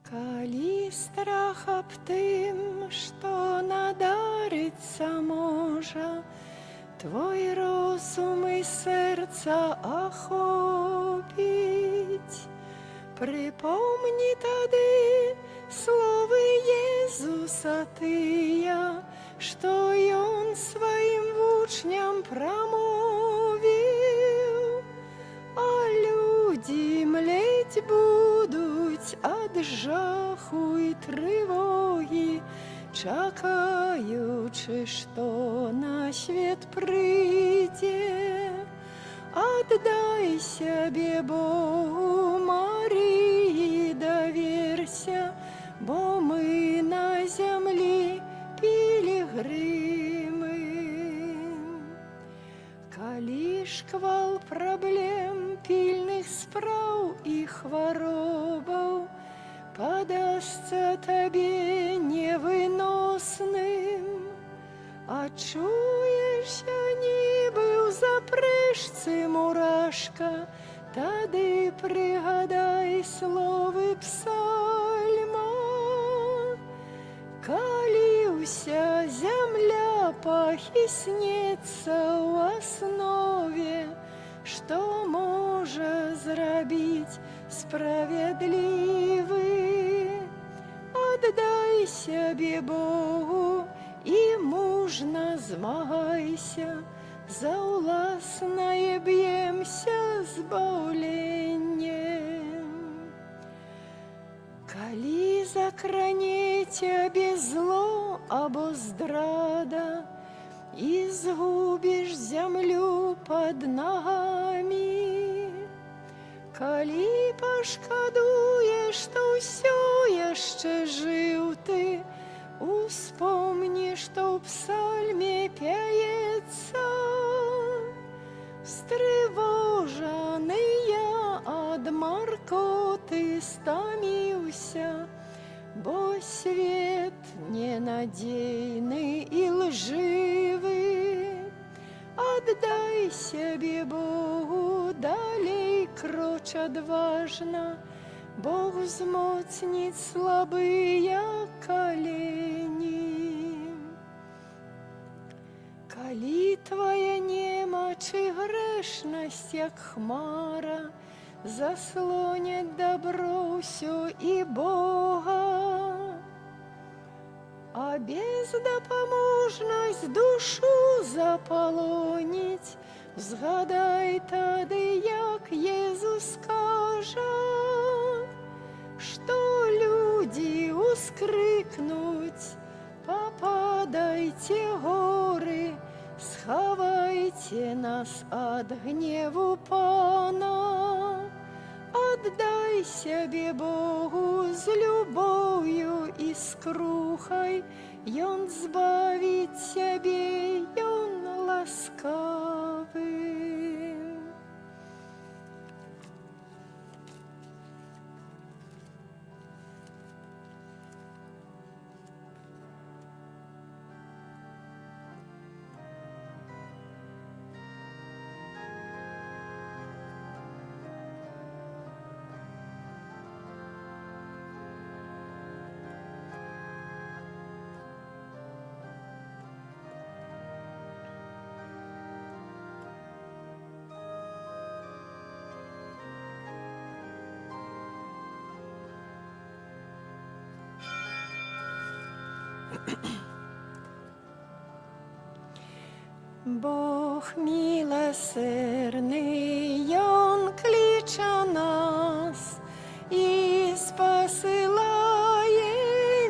Калі страх аб тым, што надарыцца можа, твой розум і сэрца ахопіць. Припомні тады словы Езуса тыя, што Ён сваім вучням прамовіў, а людзі млець будуць ад жаху і трывогі, чакаючы, што на свет прыйдзе. Аддай сябе Богу, Марыі даверся, бо мы на зямлі пілігрымы. Калі шквал праблем, пільных спраў і хваробаў падасца табе невыносным, адчуешся, нібы ў запрэшцы мурашка, тады прыгадай словы псальма. Калі ўся зямля пахіснецца ў аснове, што можа зрабіць справядлівы? Аддай сябе Богу і мужна змагайся, за ўласнае б'емся збаўленнем. Калі закране цябе зло або здрада, і згубіш зямлю пад нагамі, калі пашкадуеш, што ўсё яшчэ жыў ты, успомні, што ў псальме пяецца: стрывожаны я ад маркоты стаміўся, бо свет ненадзейны і лжывы. Аддай сябе Богу, далей кроч адважна, Бог узмоцніць слабыя калені. Калі твая немач і грэшнасць, як хмара, заслоняць дабро ўсё і Бога, а бездапаможнасць душу запалоніць, згадай тады, як Езус кажа, што людзі ускрыкнуць: пападайце, горы, схавайце нас ад гневу Пана. Аддай сябе Богу з любоўю і скрухай, Ён збавіць сябе, Ён ласкавы. Бог милосердный, Ён кліча нас і спасылае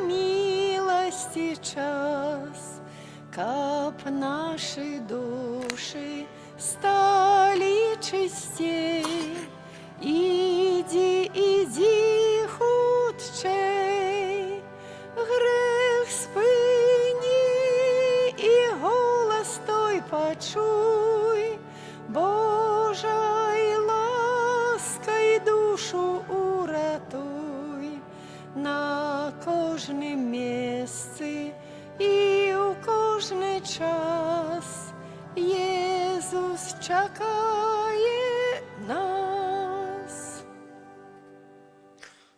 милости час, каб наши души стали чистей. Иди, иди хутчэй, грех спыні і голос той почуй, Божай ласкай душу уратуй. На кожным месцы і у кожны час Езус чакае нас.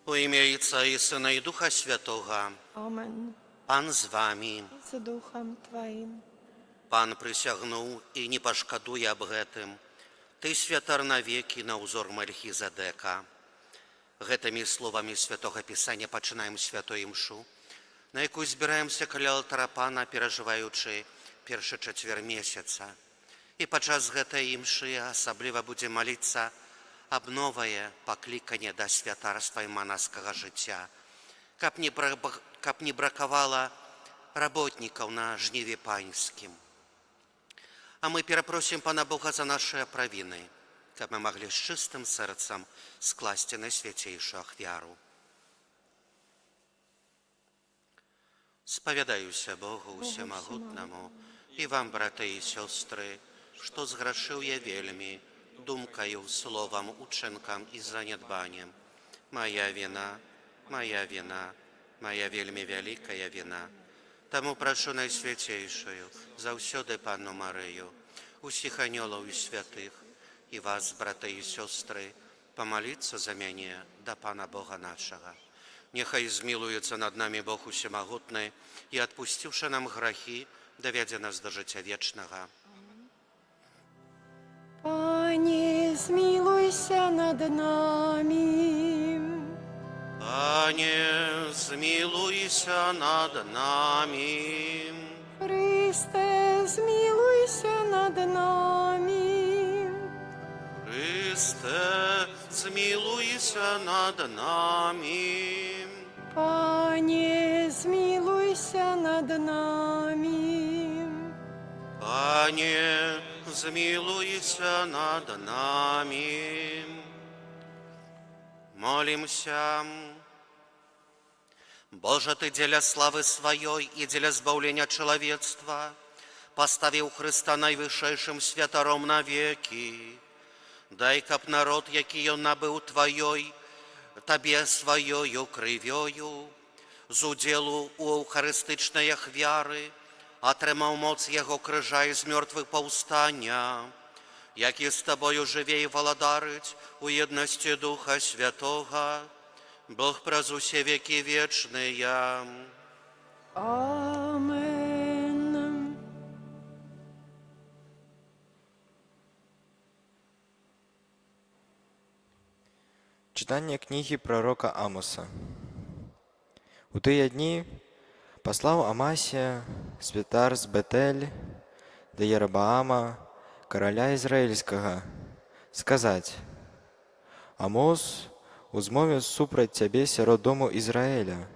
У ім'я Отця і Сина і Духа Святого. Amen. Пан з вами. Z duchem Twoim. Пан присягнув і не пошкодує об гэтым. Ты святар навеки на узор Мельхізедека. Гэтымі словамі Святого Пісання пачынаем святую імшу, на якую збіраемся каля алтара Пана, перажываючы першы чацвер месяца. І падчас гэтай імшы асабліва будзем маліцца аб новае пакліканне да святарства і манаскага жыцця, каб не бракавала работнікаў на жніве панскім. А мы перапросім Пана Бога за нашы правіны, каб мы маглі з чыстым сэрцам скласці найсвяцейшую ахвяру. Спавядаюся Богу усемагутнаму і вам, браты і сёстры, што зграшыў я вельмі думкаю, словам, учынкам і занядбаннем. Моя віна, моя вельмі вялікая віна. Таму прашу найсвяцейшую, заўсёды Панну Марыю, усіх анёлаў і святых, і вас, браты і сёстры, памаліцца за мяне да Пана Бога нашага. Няхай змілуецца над намі Бог усемагутны і, адпусціўшы нам грахі, давядзе нас да жыцця вечнага. Panie, zmiłuj się nad nami. Panie, zmiłujся над нами. Chryste, zmiłuj się nad nami. Христе, zmiłujся над нами. Panie, zmiłuj się nad nami. Panie, zmiłujся над нами. Молимся. Боже, Ты дзеля славы сваёй і дзеля збаўлення чалавецтва паставіў Хрыста найвышэйшым святаром навекі. Дай, каб народ, які ён набыў Тваёй, Табе сваёю крывёю, з удзелу ў эўхарыстычнай ахвяры, атрымаў моц яго крыжа і з мёртвых паўстання, які з Табою жыве і валадарыць у еднасці Духа Святога, Бог праз усе векі вечныя. Amen. Читання книги пророка Амоса. У тыя дні паслаў Амасія, святар з Бетель, да Єрабаама, караля Ізраїльскага, сказаць: Амос у змове супраць цябе сярод дому Ізраэля.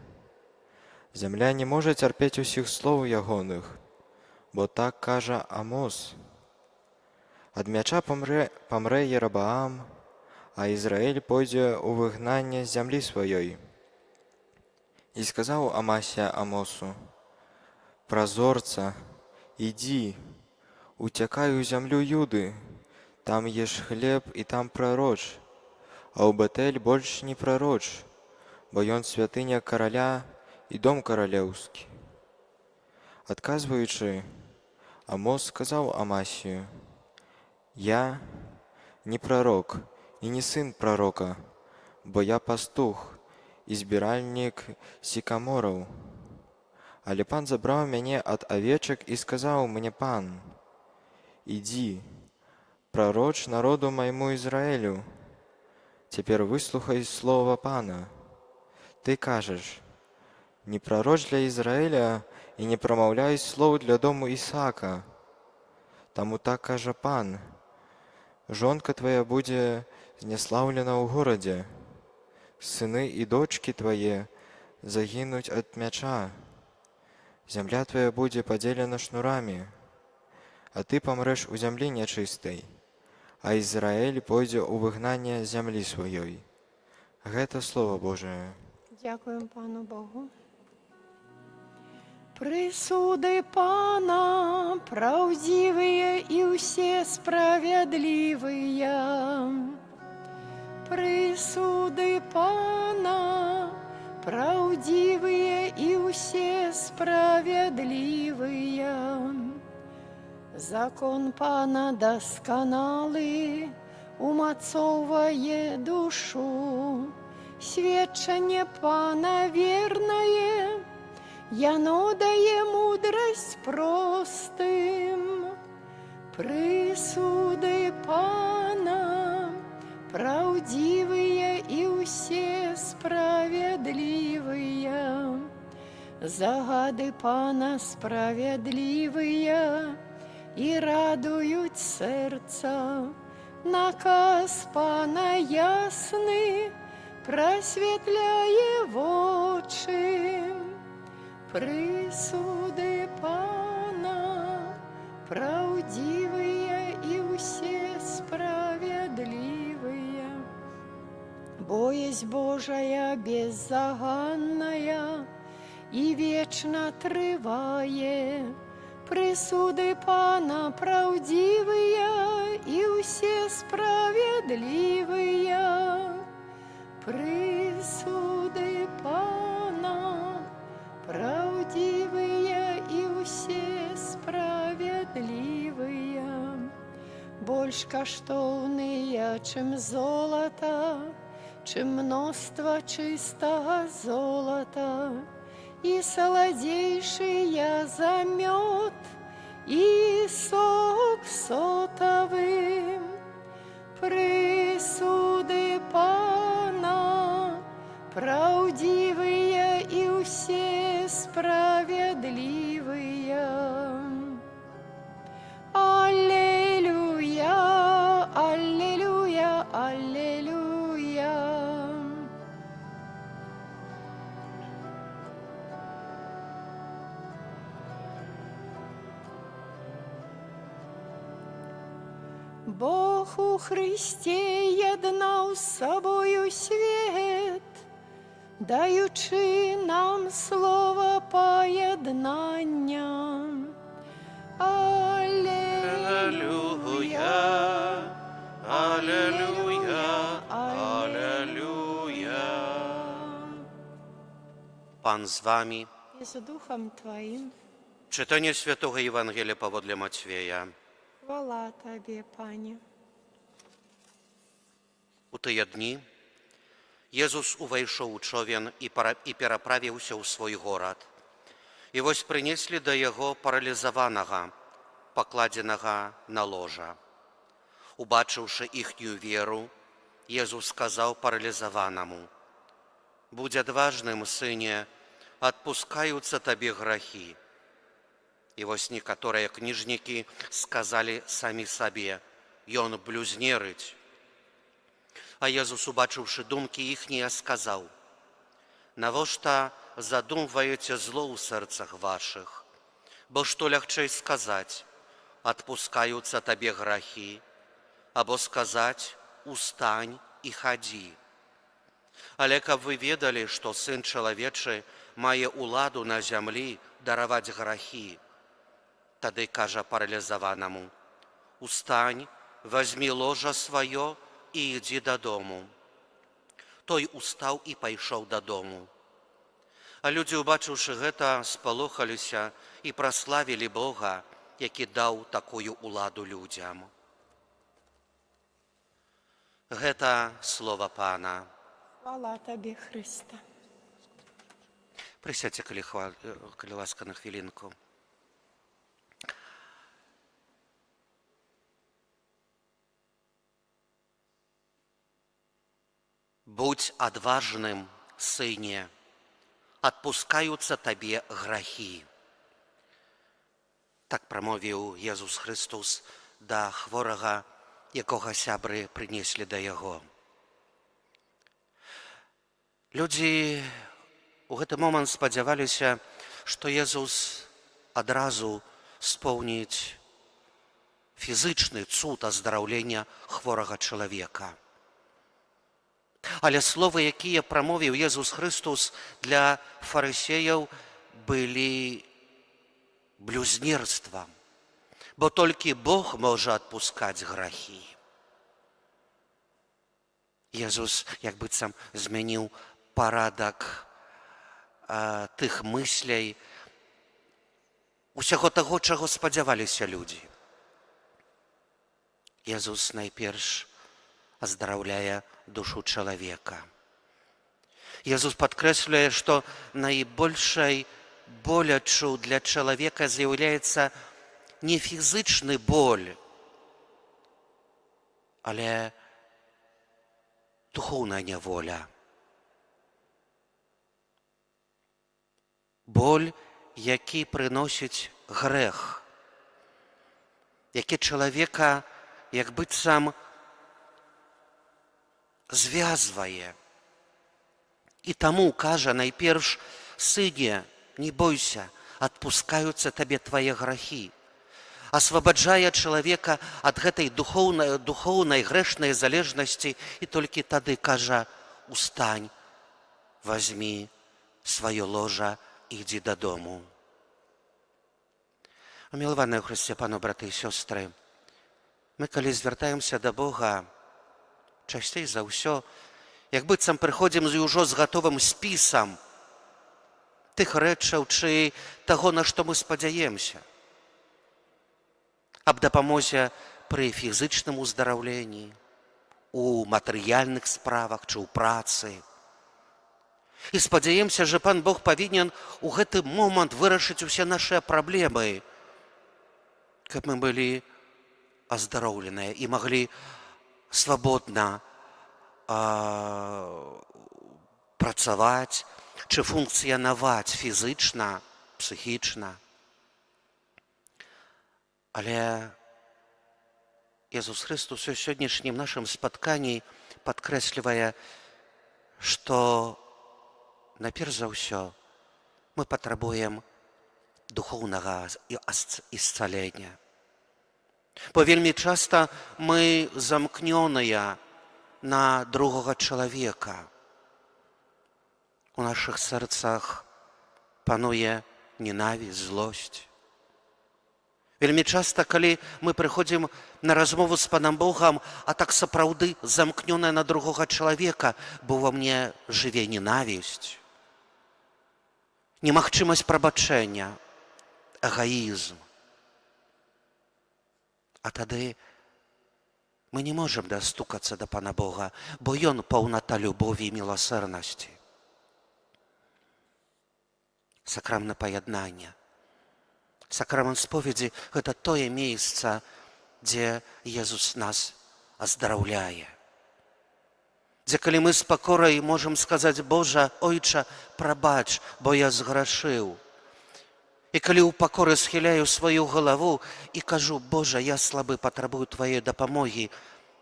Зямля не можа цярпець усіх слоў ягоных, бо так кажа Амос. Ад мяча памрэ Єрабаам, а Ізраэль пойдзе ў выгнанне з зямлі сваёй. І сказаў Амасія Амосу: Празорца, ідзі, уцякай у зямлю Юды, там еш хлеб і там прароч, а ў Бетэль больш не прароч, бо ён святыня караля і дом каралеўскі. Адказваючы, Амос сказаў Амасію: Я не прарок і не сын прарока, бо я пастух і збіральнік сікамораў. Але пан забраў мяне ад авечак і сказаў мне пан: Ідзі, прароч народу майму Ізраэлю. Цяпер выслухай слова пана. Ты кажаш: не прароч для Ізраэля і не прамаўляй слоў для дому Ісаака. Таму так кажа пан: жонка твая будзе зняслаўлена ў горадзе, сыны і дочкі твае загінуць ад мяча, зямля твая будзе падзелена шнурамі, а ты памрэш у зямлі нячыстай, а Ізраэль пойдзе ў выгнанне зямлі сваёй. Гэта Слово Божие. Дякуємо Пану Богу. Прысуды Пана праўдзівыя і ўсе справядлівыя. Прысуды Пана праўдзівыя і ўсе справядлівыя. Закон Пана дасканалы умацоўвае душу, сведчанне Пана вернае, яно дае мудрасць простым. Прысуды Пана праўдзівыя і ўсе справядлівыя. Загады Пана справядлівыя і радуюць сэрца. Наказ Пана ясны прасвятляе вочы. Прысуды Пана праўдзівыя і ўсе справядлівыя. Боязь Божая беззаганная і вечна трывае. Прысуды Пана праўдзівыя і ўсе справядлівыя. Прысуды Пана праўдзівыя і ўсе справядлівыя. Больш каштоўныя, чым золата, чым мноства чыстага золата, і саладзейшыя за мёд і сок сотавы. Прысуды Пана праўдзівыя і ўсе справядлівыя. Аллелуя, аллелуя, аллелуя. Бог у Христе єднав з собою світ, даючи нам слово поєднання. Аллилуйя, Аллилуйя, аллилуйя. Пан з вами. І з Духом Твоїм. Читання Святого Євангелія поводле Матвея. Хвала Тобі, Пане. У тыя дні Езус увайшоў у човен і пераправіўся ў свой горад. І вось прынеслі да яго паралізаванага, пакладзенага на ложа. Убачыўшы іхнюю веру, Езус сказаў паралізаванаму: «Будзь адважным, сыне, адпускаюцца табе грахі». І вось некаторыя кніжнікі сказалі самі сабе: «Ён блюзнерыць». А Езус, убачыўшы думкі іхнія, сказаў: «Навошта задумваеце зло ў сэрцах вашых? Бо што лягчэй сказаць: адпускаюцца табе грахі, або сказаць: устань і хадзі. Але каб вы ведалі, што Сын чалавечы мае ўладу на зямлі дараваць грахі, тады кажа паралізаванаму: устань, вазьмі ложа сваё і ідзі дадому. Той устаў і пайшоў дадому. А людзі, убачыўшы гэта, спалохаліся і праславілі Бога, які даў такую ўладу людзям. Гэта слова Пана. Хвала Тобі, Христа. Присядьте, калі ласка, на хвилинку. Будь адважным, сыне, адпускаюцца табе грахі. Так прамовіў Езус Христос да хворага, якога сябры прынеслі да яго. Людзі у гэты момант спадзяваліся, што Езус адразу споўніць фізычны цуд аздараўлення хворага чалавека. Але словы, якія прамовіў Езус Христос, для фарысеяў былі блюзнерствам, бо толькі Бог можа адпускаць грахі. Езус як быццам змяніў парадак тых мысляй, усяго таго, чаго спадзяваліся людзі. Езус найперш аздараўляе душу чалавека. Jezus podkreśla, że najbardziej bolячą dla człowieka z'являється nie fizyczny ból, ale duchowna niewola. Боль, який приносить грех, який чоловіка, якби сам зв'язує. І тому каже найперш: «Сине, не бойся, отпускаются тебе твои грехи». Освобождая человека от этой духовной грешной залежности, и только тогда каже: «Устань, возьми свое ложе, иди додому». Умилованные в Христе, пану, браты и сестры, мы, коли звертаемся до Бога, частей за все, як быццам прыходзім ўжо з гатовым спісам тых рэчаў ці таго, на што мы спадзяемся, аб дапамозе пры фізычным уздараўленні, у матэрыяльных справах ці ў працы. І спадзяемся, że Пан Бог павінен у гэты момант вырашыць усе нашыя праблемы, каб мы былі аздароўленыя і маглі свабодна працаваць чи функцыянаваць фізычна, псіхічна. Але Ісус Христос у сённяшнім нашым спатканні падкрэслівае, што найперш за ўсё мы патрабуем духоўнага ісцалення. Бо вельмі часта мы замкнёныя на другого чоловіка. У наших серцях панує ненависть, злость. Вельмі часто, коли ми приходимо на розмову з Паном Богом, а так сапраўды замкнёная на другого чоловіка, бо во мне живе ненависть, немагчымасць прабачэння, эгоизм. А тады мы не можем достукаться до Пана Бога, бо Ён паўната любові і міласэрнасці. Сакрамент паяднання, сакрамент споведзі – гэта тое месца, дзе Езус нас аздараўляе. Дзе, калі мы з пакорай можам сказаць: «Божа, Ойча, прабач, бо я зграшыў». І калі ў пакоры схіляю сваю галаву і кажу: «Божа, я слабы, патрабую Тваёй дапамогі»,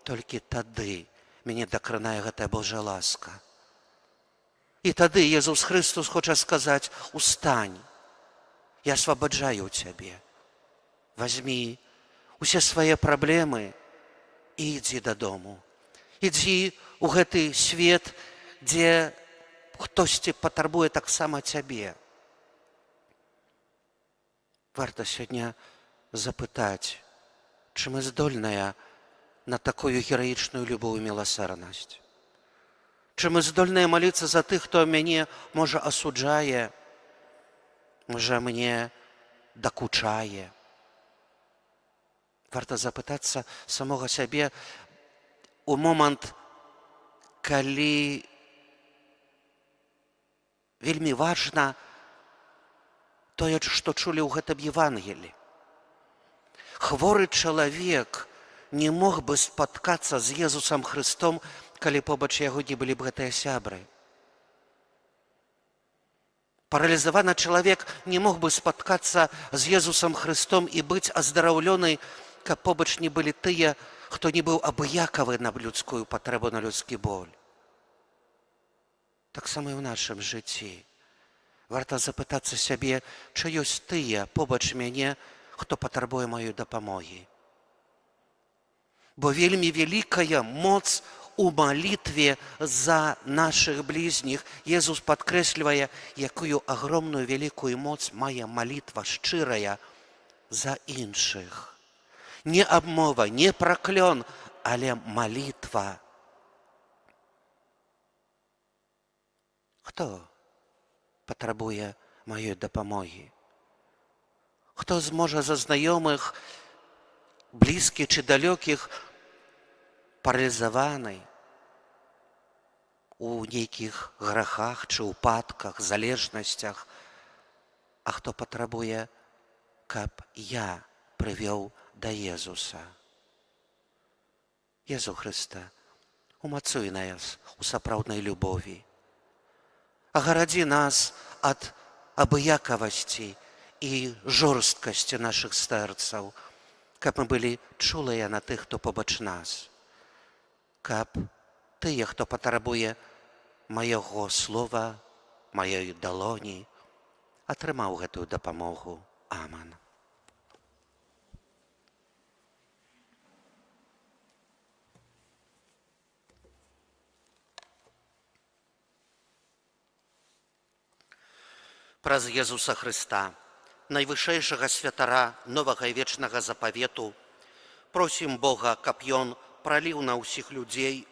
толькі тады мяне дакранае гэтая Божая ласка. І тады Jesús Христос хоча сказаць: «Устань, я освобождаю Цябе. Возьми усе свае праблемы і ідзі дадому. Ідзі ў гэты свет, дзе хтосьці патрабуе таксама Цябе». Варта сёння запытаць, чи мы здольныя на такую гераічную любоў і міласэрнасць? Чи мы здольныя маліцца за тых, хто мяне, можа, асуджае, можа, мне дакучае? Варта запытацца самога сябе у момант, калі вельмі важна тое, што чулі ў гэтым Евангелі. Хворы чалавек не мог бы спаткацца з Езусам Христом, калі побач яго не былі б гэтыя сябры. Паралізаваны чалавек не мог бы спаткацца з Езусам Христом і быць аздараўлёны, каб побач не былі тыя, хто не быў абыякавы на людскую патрэбу, на людскі боль. Таксама і ў нашым жыцці. Варта запытацца сябе, чи ёсць тыя побач мяне, хто патрабуе маёй дапамогі. Бо вельмі вялікая моц у малітве за нашых блізніх. Езус падкрэслівае, якую агромную вялікую моц мае малітва шчырая за іншых. Не абмова, не праклён, але малітва. Хто патрабуе маёй дапамогі? Хто зможа за знаёмых, блізкіх чи далёкіх, паралізаваны, у нейкіх грахах ці ўпадках, залежнасцях, а хто патрабуе, каб я прывёў да Езуса. Езу Хрыста, умацуй нас у сапраўднай любові. Агарадзі нас ад абыякавасці і жорсткасці нашых сэрцаў, каб мы былі чулыя на тых, хто побач нас. Каб тыя, хто патрабуе маёго слова, маёй далоні, атрымаў гэтую дапамогу. Аман. Праз Езуса Хрыста, найвышэйшага святара новага і вечнага запавету, просім Бога, каб Ён праліў на ўсіх людзей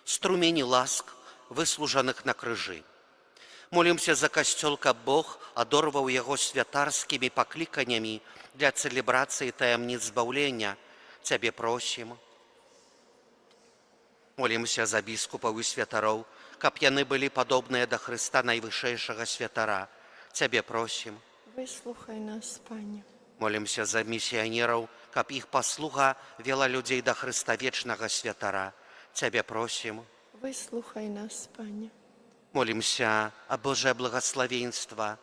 струмені ласк, выслужаных на крыжы. Молімся за касцёл, каб Бог адорваў яго святарскімі пакліканнямі для цэлебрацыі таямніц збаўлення. Цябе просім. Молімся за біскупаў і святароў, каб яны былі падобныя да Хрыста найвышэйшага святара. Цябе просім. Выслухай нас, Пане. Молімся за місіянераў, каб іх паслуга вела людзей да Хрыста вечнага святара. Цябе просім. Выслухай нас, Пане. Молімся о Божае благословенства,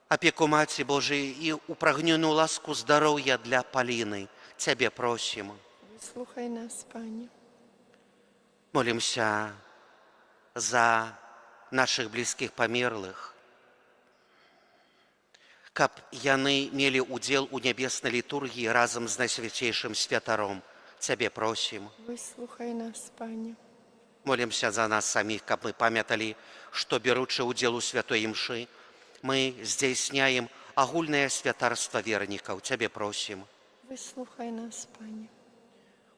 опеку Маці Божией і упрагненую ласку здароўя для Паліны. Цябе просім. Выслухай нас, Пане. Молімся за наших блізкіх памерлых, каб яны мелі удзел у нябеснай літургіі разам з найсвяцейшым святаром. Цябе просім. Выслухай нас, Пане. Молімся за нас саміх, каб мы памяталі, што, беручы ўдзел у святой імшы, мы здзяйсняем агульнае святарства вернікаў. Цябе просім. Выслухай нас, Пане.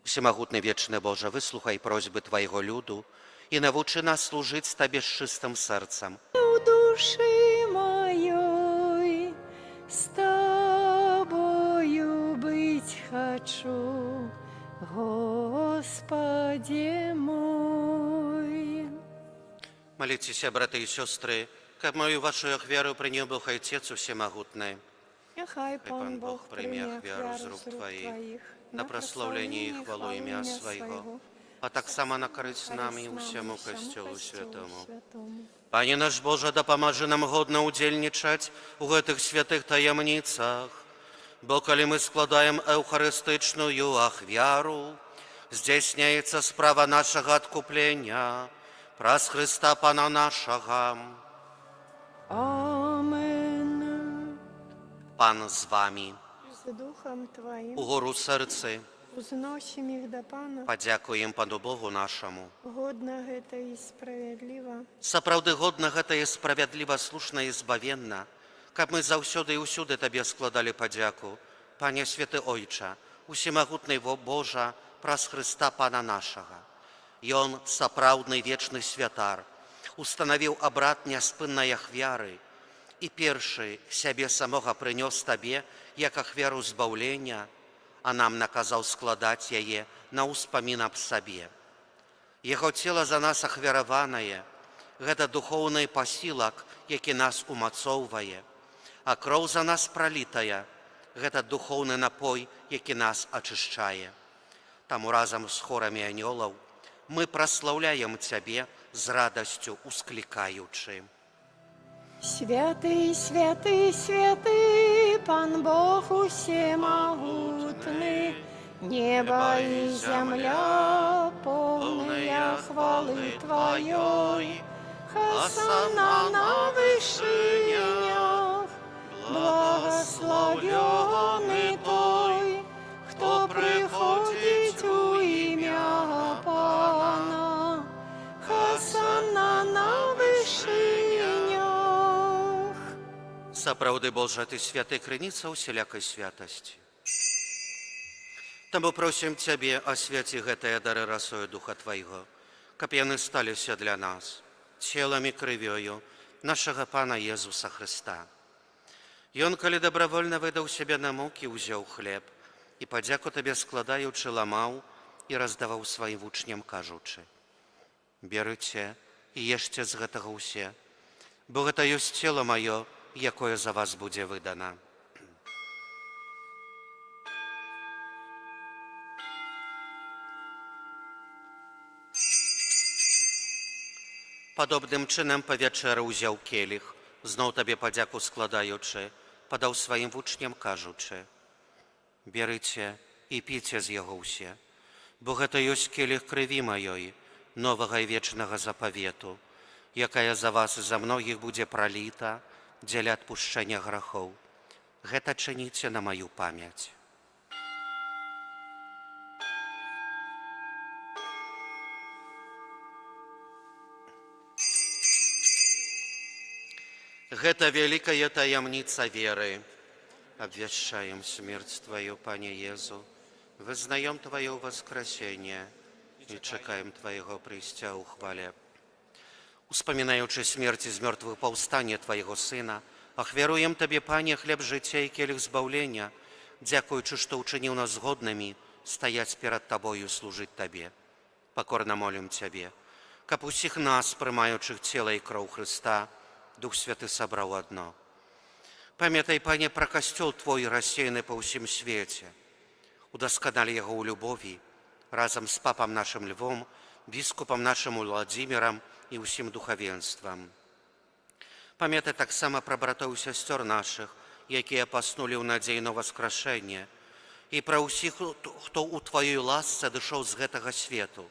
Усемагутны вечны Божа, выслухай просьбы Твайго люду і навучы нас служыць Табе з чыстым сэрцам. У душы маёй з Тобою быць хачу, Господи мой. Моліцеся, браты і сёстры, каб мою вашу ахвяру прыняў Бог Отец усемагутны. Няхай Пан Бог прыме ахвяру з рук Тваіх, на праслаўленне і хвалу імя Свайго, а таксама на карысць нам і ўсяму касцёлу святому. Пане наш Божа, дапамажы нам годна ўдзельнічаць у гэтых святых таямніцах, бо калі мы складаем эўхарыстычную ахвяру, здзяйсняецца справа нашага адкуплення праз Хрыста Пана нашага. Амен. Пан з вамі. З Духом Твоим Угору сэрцы узносим их до Пана. падзякуем Пану Богу нашаму. Годно гэта і справядліва. Сапраўды годна гэта і справядліва, слушна і збавенна, каб мы заўсёды і ўсюды Табе складалі падзяку. Пане святы Ойча, усемагутны Божа, праз Хрыста Пана нашага. Ён сапраўдны вечны святар, устанавіў абрад няспыннай ахвяры і першы сябе самога прынёс Табе як ахвяру збаўлення, а нам наказаў складаць яе на ўспамін аб сабе. Яго цела за нас ахвяраванае, гэта духоўны пасілак, які нас умацоўвае, а кроў за нас пралітая, гэта духоўны напой, які нас ачышчае. Таму разам з хорамі анёлаў мы праслаўляем Цябе з радасцю усклікаючы. Святый, святый, святый, Пан Бог усемогутный, небо и земля полная хвалы Твоей. Хосанна на вышинях, благословенный Той, кто приходит у имя Пана. Хосанна на вышинях. Сапраўды, Божа, Ты святы, крыніца усялякай святасці. Таму просім Цябе, асвяці гэтыя дары расою Духа Твайго, каб яны сталіся для нас целам і крывёю нашага Пана Езуса Хрыста. Ён, калі добравольна выдаў сябе на мукі, узяў хлеб і падзяку Табе складаючы ламаў і раздаваў сваім вучням, кажучы: Берыце і ешце з гэтага ўсе, бо гэта ёсць цела маё, якое за вас будзе выдана. Падобным чынам па вячэры ўзяў келіх, зноў табе падзяку складаючы, падаў сваім вучням, кажучы: берыце і піце з яго ўсе, бо гэта ёсць келіх крыві маёй, новага і вечнага запавету, якая за вас і за многіх будзе праліта дзеля адпушчэння грахоў. Гэта чыніце на маю памяць. Гэта вялікая таямніца веры. Обвящаем смерть Твою, Пане Езу, вызнаем Твое воскресение и чекаем Твоего прийстя у хвале. Успоминаючи смерть из мертвых повстания Твоего Сына, ахвяруем Тебе, Пане, хлеб життя и келих збавления, дякуючи, что учинил нас годными стоять перед Тобою и служить Тебе. Покорно молим Тебе, каб усіх нас, приймаючих тіло і кров Христа, Дух Святый собрал одно. Памятай, Пане, про костел Твой, рассеянный по всем свете. Удосконали его у любови, разом с папом нашим Львом, біскупом нашим Владимиром и усім духовенством. Памятай так само про братов и сестер наших, якія поснули у надзеі на воскрешение, и про усіх, хто у Твоей ласце дышаў з гэтага свету,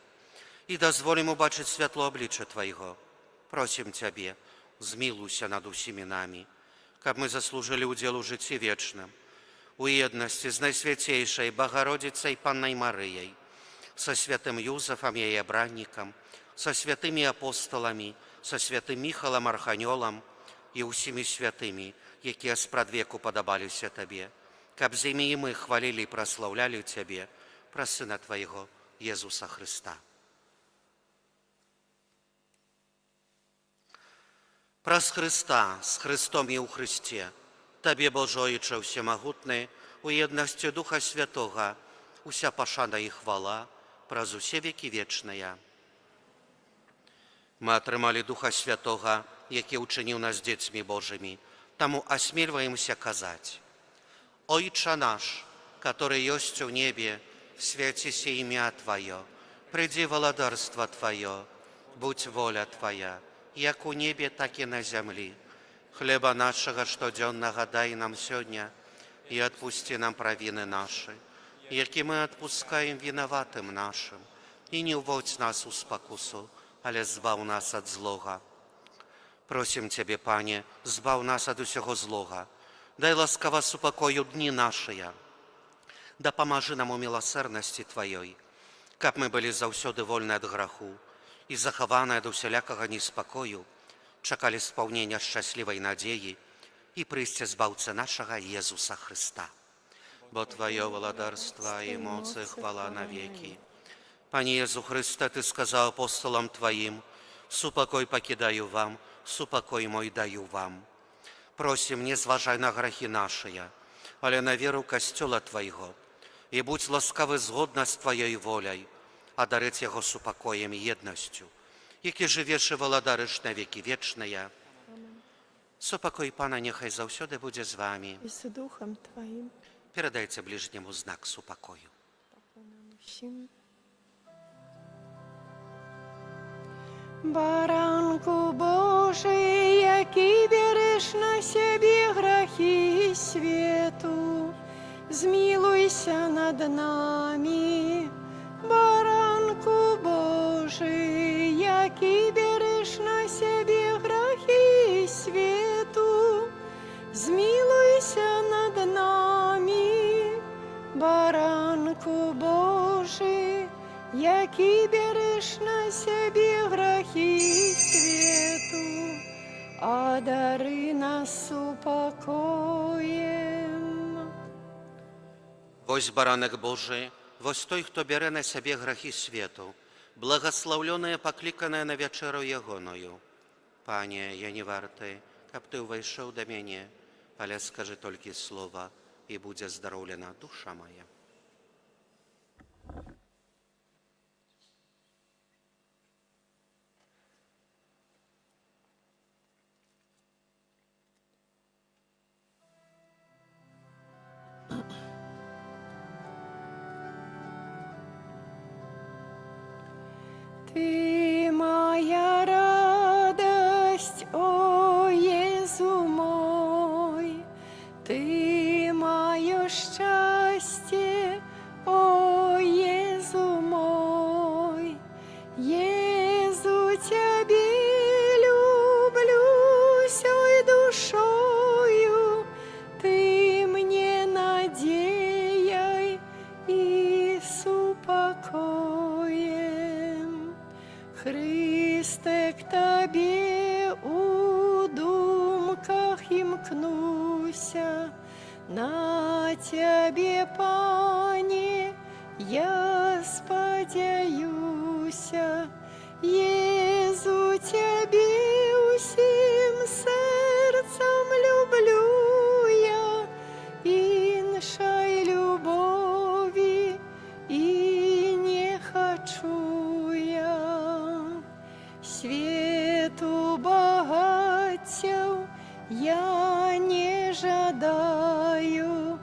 и дозволим убачить святло обличия Твоего. Просим Тебе, змилуйся над усімі нами, каб мы заслужили удел у жыцці вечным, у еднасці з Найсвятейшай Богородицей Панной Марыяй, со святым Юзефом и Абранником, со святыми апостолами, со святым Михалом Арханёлом и усімі святыми, якія спрадвеку падабаліся Табе, каб з імі і мы хвалили и прославляли Тебе, про Сына Твоего, Иисуса Христа. Праз Христа, з Христом і у Христе, Табе, Божойче всемогутний, у єдності Духа Святого, уся пошана і хвала, праз усе веки вечные. Мы атрымали Духа Святого, який учинил нас детьми Божьими, тому осмеливаемся казать: Ойче наш, который есть в небе, святися имя Твое, приди владарство Твое, будь воля Твоя, як у небе, так и на земле. Хлеба нашего штоденного дай нам сегодня, и отпусти нам провины наши, яки мы отпускаем виноватым нашим, и не уводь нас у спокусу, але збав нас от злога. Просим Тебе, Пане, збав нас от усього злога, дай ласкаво супокою дни наши, да поможи нам у милосердности Твоей, каб мы были заўсёды вольны от граху, и захаваныя ад усялякага неспакою, чакалі спаўнення шчаслівай надзеі і прыйсця збаўцы нашага Иисуса Христа. Бо Твое владарство и моц и хвала навеки. Пане Иису Христе, Ты сказал апостолам Твоим: супокой покидаю вам, супокой мой даю вам. Просим, не зважай на грехи наши, але на веру Костела Твоего, и будь ласкавы згодна з Твоей волей, одарить Его супокоем и едностью, які живеш і владариш на веки вечные. Супокой Пана нехай заўсёды буде з вами. И с Духом Твоим. Передайте ближнему знак супокою. Всім. Баранку Божий, який береш на себе грехи свету, змилуйся над нами. Баранку Божий, який береш на себе грехи свету, змилуйся над нами. Баранку Божий, який береш на себе грехи свету, одари нас упокоем. Вось баранок Божий, вось той, хто бере на себе грехи свету, благословленное, покликанное на вечеру Ягоною. Пане, я не варты, каб Ты увайшоў до мяне, але скажи толькі слова, и будет здоровлена душа моя. Ты моя радость, о Езу мой, Ты мое счастье, о Езу мой. Езу Тебе люблю всей душою, Ты мне надеяй и с упокоем. Христе, к Тебе у думках имкнуся, на Тебе, Пане, я сподяюся. Езу Тебе усім серцем люблю я, іншай любові і не хочу я. Свету багаттяў я не жадаю,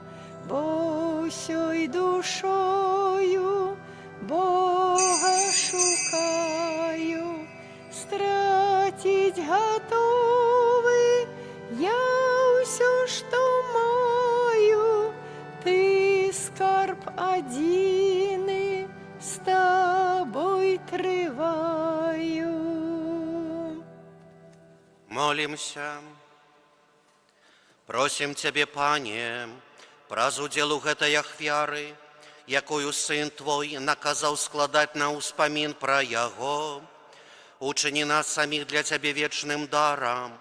бо ўсёй душою Бога шукаю. Стратить готовы я ўсё, што маю, Ты скарб адзіны, з Тобой трываю. Молимся. Просим Тебе, Пане, праз удзел у гэтай ахвяры, якую Сын Твой наказаў складаць на ўспамін пра Яго, учыні нас саміх для Цябе вечным дарам,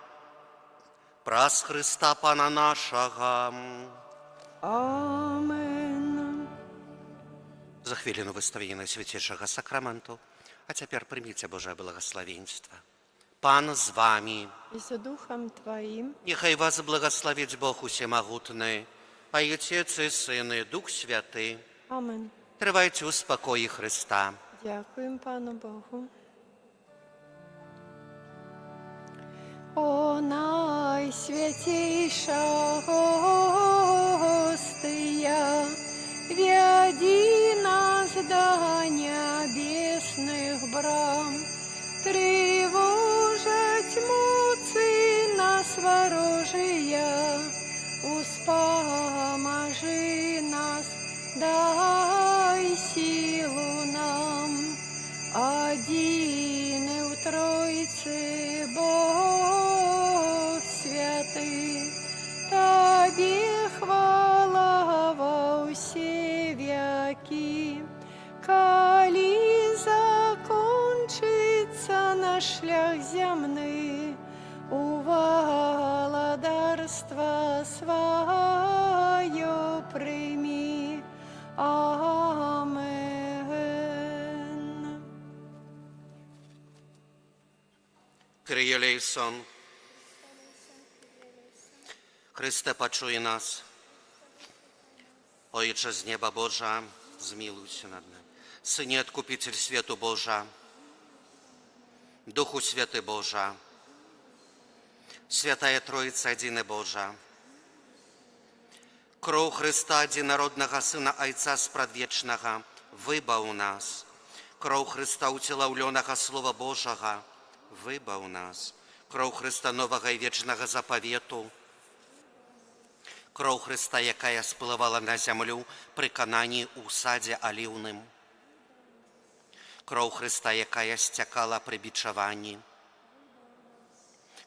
праз Христа Пана нашага. Амен. За хвіліну выставлення Найсвятейшага сакраменту, а цяпер прыміце Божае благословенство. Пан з вами. И за Духом Твоим. Нехай вас благословить Бог усемогутный, Отец и Сын и Дух Святый. Амен. Тривайте у спокої Христа. Дякуємо Пану Богу. О найсвятейша гостия, веди нас до небесных брам, тревожить муцы нас ворожия, успоможи нас, дай силу нам, один в Тройце Бог святый, Тебе хвала во все веки, коли закончится наш шлях земный, у владарства свое прими. Амен. Kyrie eleison. Chryste, почуй нас. Ojcze z nieba Boża, zmiłuj się nad nami. Synie Odkupiciel światu Boża, Duchu Święty Boża, Święta Trójca Jedyna Boża, Кроў Христа, адзінароднага Сына Айца спрадвечнага, выбаў нас. Кроў Христа, уцелаўлёнага Слова Божага, выбаў нас. Кроў Христа, новага і вечнага запавету. Кроў Христа, якая сплывала на зямлю пры кананні ў садзе аліўным. Кроў Христа, якая сцякала пры бичаванні.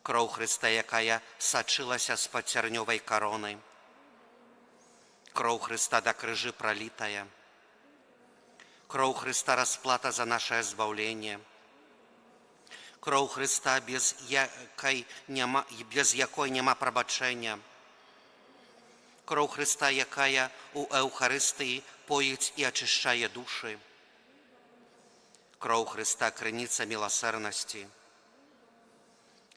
Кроў Христа, якая сачылася з-пад цярнёвай кароны. Кроў Христа да крыжы пролитая. Кроў Христа расплата за наше збаўленне. Кроў Христа, без якой няма прабачэння. Кроў Христа, якая у Эўхарыстыі поіць і ачышчае душы. Кроў Христа, крыніца міласэрнасці.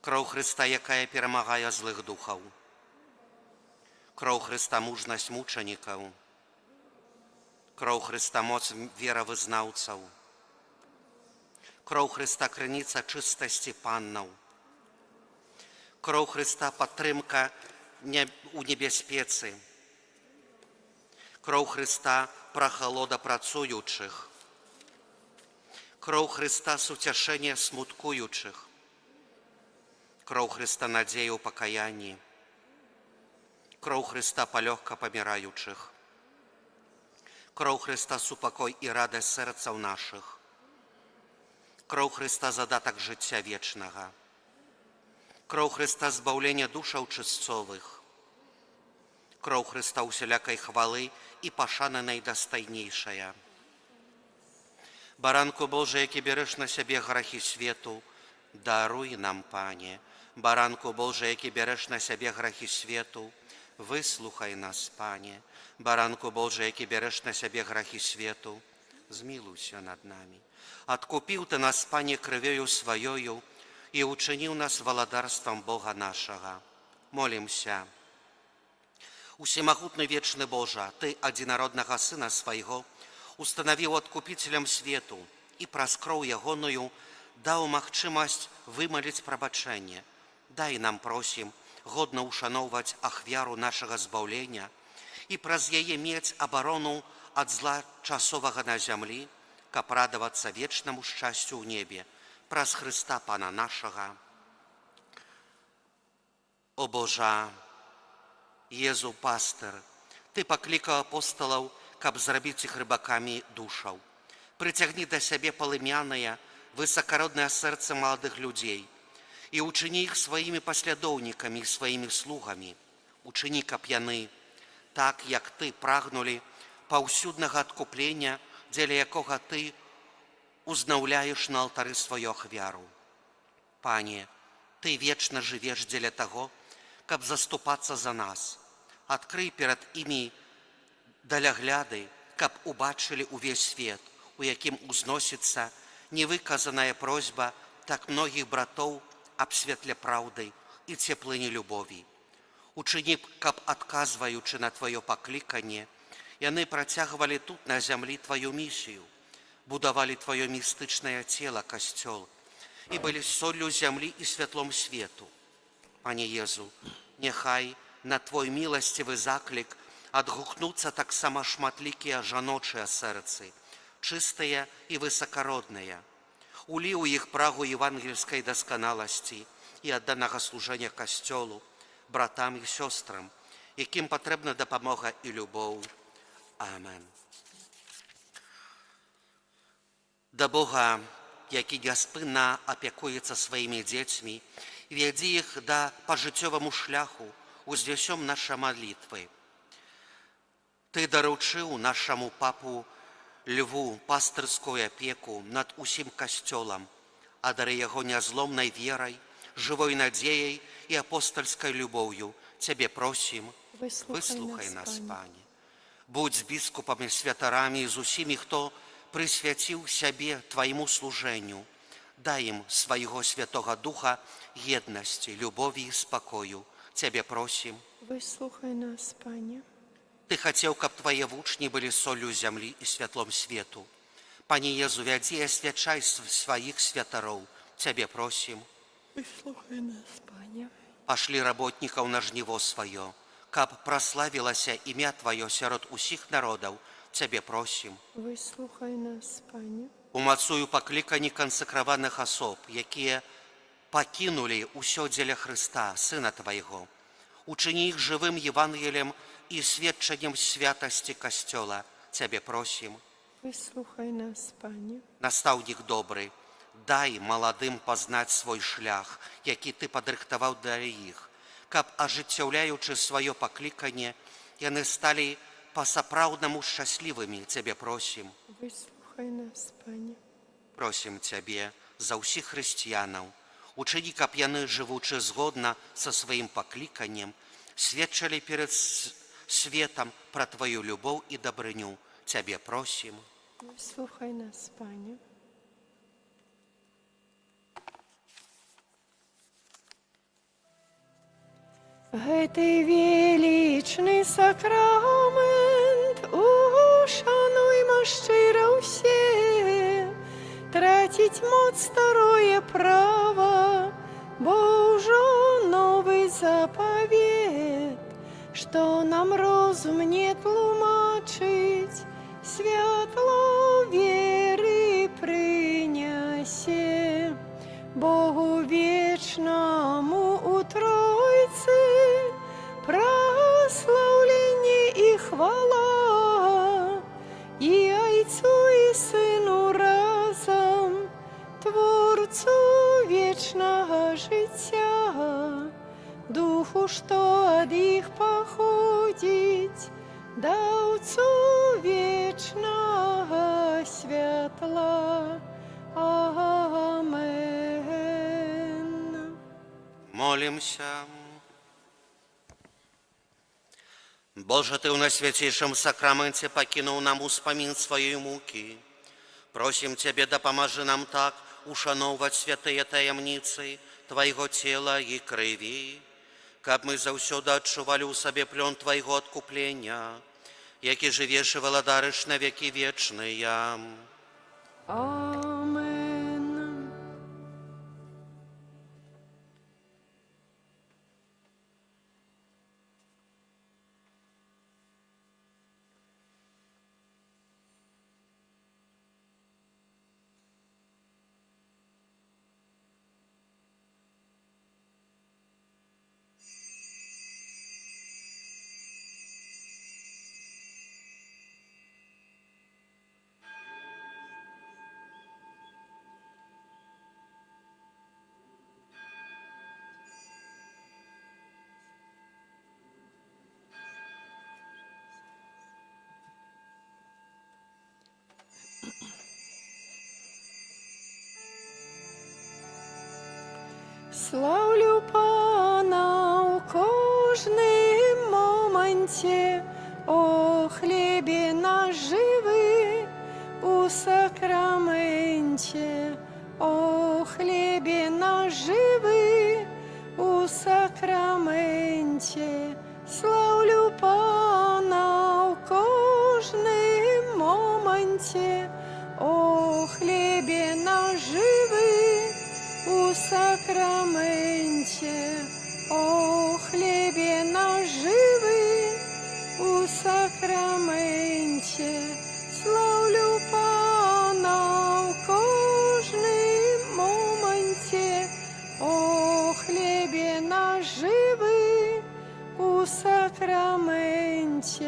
Кроў Христа, якая перамагае злых духаў. Кроў Христа, мужнасць мучанікаў. Кроў Христа, моц веравызнаўцаў. Кроў Христа, крыніца чыстасці паннаў. Кроў Христа, падтрымка у небяспецы. Кроў Христа, прахалода працуючых. Кроў Хрыста суцяшэнне смуткуючых. Кроў Хрыста надзея ў пакаянні. Кроў Хрыста палёгка паміраючых. Кроў Хрыста супакой і радасць сэрцаў нашых. Кроў Хрыста задатак жыцця вечнага. Кроў Хрыста збаўлення душаў чысцовых. Кроў Хрыста усялякай хвалы і пашаны найдастайнейшая. Баранку Божий, які бярэш на сябе грахі свету, даруй нам, Пане. Баранку Божий, які бярэш на сябе грахі свету, выслухай нас, Пане. Баранку Божий, які бярэш на сябе грахі свету, змілуйся над намі. Адкупіў ты нас, Пане, крывёю сваёю і учыніў нас валадарствам Бога нашага. Молімся. Усемагутны вечны Божа, Ты адзінароднага Сына свайго устанавіў адкупіцелем свету і праз кроў ягоную даў магчымасць вымаліць прабачэнне. Дай нам, просім, годна ушаноўваць ахвяру нашага збаўлення і праз яе мець абарону ад зла часовага на зямлі, каб радавацца вечнаму шчасцю ў небе, праз Хрыста Пана нашага. О Божа, Езу пастыр, Ты паклікаў апосталаў, каб зрабіць іх рыбакамі душаў. Прыцягні да сябе палымяныя, высакароднае сэрца маладых людзей і учыні іх сваімі паслядоўнікамі і сваімі слугамі. Учыні, каб яны, так як Ты прагнулі паўсюднага адкуплення, дзеля якога Ты узнаўляеш на алтары сваю ахвяру. Пане, Ты вечна жывеш дзеля таго, каб заступацца за нас. Адкрый перад імі далягляды, каб убачылі ўвесь свет, у якім узносіцца невыказаная просьба так многіх братоў аб святле праўды і цеплыні любові. Учыні, каб, адказваючы на Тваё пакліканне, яны працягвалі тут на зямлі Тваю місію, будавалі Тваё містычнае цела, касцёл, і былі соллю зямлі і святлом свету. Пане Езу, няхай на Твой міласцівы заклік адгукнуцца таксама шматлікія жаночыя сэрцы, чыстыя і высакародныя. Улі ў іх прагу евангельскай дасканаласці і адданага служэння касцёлу, братам і сёстрам, якім патрэбна дапамога і любоў. Амен. Да Бога, які няспынна апякуецца сваімі дзецьмі, вядзі іх да пажыццёваму шляху, узвясём наша малітвы. Ты даручыў нашаму папу Льву пастырскую апеку над усім касцёлам, адары яго нязломнай верай, жывой надзеяй і апостальскай любоўю. Цябе просім, выслухай нас, Пане. Будзь з біскупамі, святарамі і з усімі, хто прысвяціў сябе Твайму служэнню. Дай ім свайго Святога Духа, еднасці, любові і спакою. Цябе просім, выслухай нас, Пане. Ты хацеў, каб Твае вучні былі соллю зямлі і святлом свету. Пане Езу, вядзі асвячай сваіх святароў. Цябе просім, выслухай нас, Пане. пашлі работнікаў на жніво сваё, каб праславілася імя Тваё сярод усіх народаў. Цябе просім, выслухай нас, Пане. умацую пакліканні кансакраваных асоб, якія пакінулі ўсё дзеля Хрыста, Сына Твайго. Учыні іх жывым Евангелем і сведчаннем святасці касцёла. Цябе просім, выслухай нас, Пане. настаўнік добры, дай маладым пазнаць свой шлях, які Ты падрыхтаваў для іх, каб, ажыццяўляючы сваё пакліканне, яны сталі па-сапраўднаму шчаслівымі. Цябе просім, выслухай нас, Пане. просім Цябе за ўсіх хрысціянаў. Учыні, каб яны, жывучы згодна са сваім пакліканнем, сведчылі перад светам пра Тваю любоў і дабрыню. Цябе просім, выслухай нас, Пане. Гэты велічны сакрамент ушануйма шчыра ўсе, траціць моц старое права, бо ўжо новы запавет, што нам розум не тлумачыць, святло веры прыняць. вечному у Тройцы прославление и хвала, и Отцу и Сыну разом, Творцу вечного життя, Духу, что от их походить, Давцу вечного святла. Амен. Молимся. Боже, Ты у найсвятейшем сакраменте покинул нам успомин своей муки. Просим Тебе, допоможи нам так ушановывать святые таямницы Твоего тела и крови, как мы заўсёды адчували у себе плен Твоего откупления, які живеш и владарыш на веки вечные. Амен. Славлю Пана у кожним моменті, о хлібі наживи у сакраменті, о хлібі наживи у сакраменті. Славлю Пана у кожним моменті, о хлібі наживи у сакраменті, о хлібі наживи у сакраменті. Славлю Пана в кожним моменті, о хлібі наживи у сакраменті,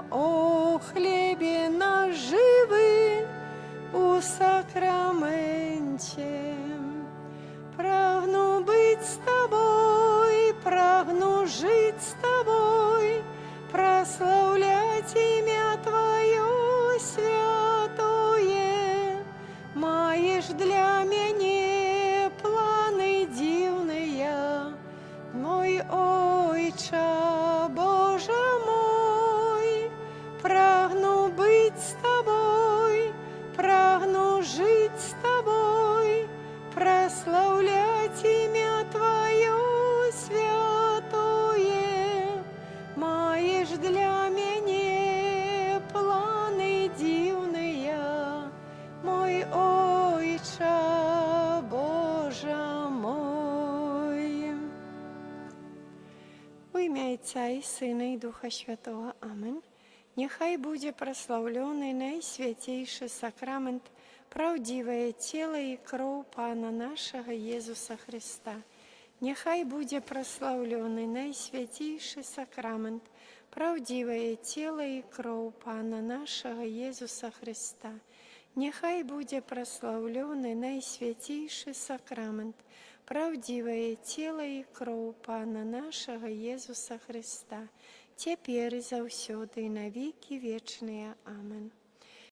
о хлібі наживи у сакраменті. Прагну быть с тобой, прагну жить с тобой, прославлять имя Твое святое. Маешь для меня планы дивные, мой Отче, Боже мой. Прагну быть с тобой, прагну жить с тобой, прославлять имя Твое святое. Маешь для меня планы дивные, мой Отче, Боже мой. У ім'я Отця і Сина і Духа Святого. Амен. Нехай буде прославлений найсвятейший сакрамент, правдивое тело и кровь Пана нашего Иисуса Христа. Нехай буде прославлений найсвятейший сакрамент, правдивое тело и кровь Пана нашего Иисуса Христа. Нехай буде прославлений найсвятейший сакрамент, правдивое тело и кровь Пана нашего Иисуса Христа, теперь и заўсёды и на веки вечные. Амен.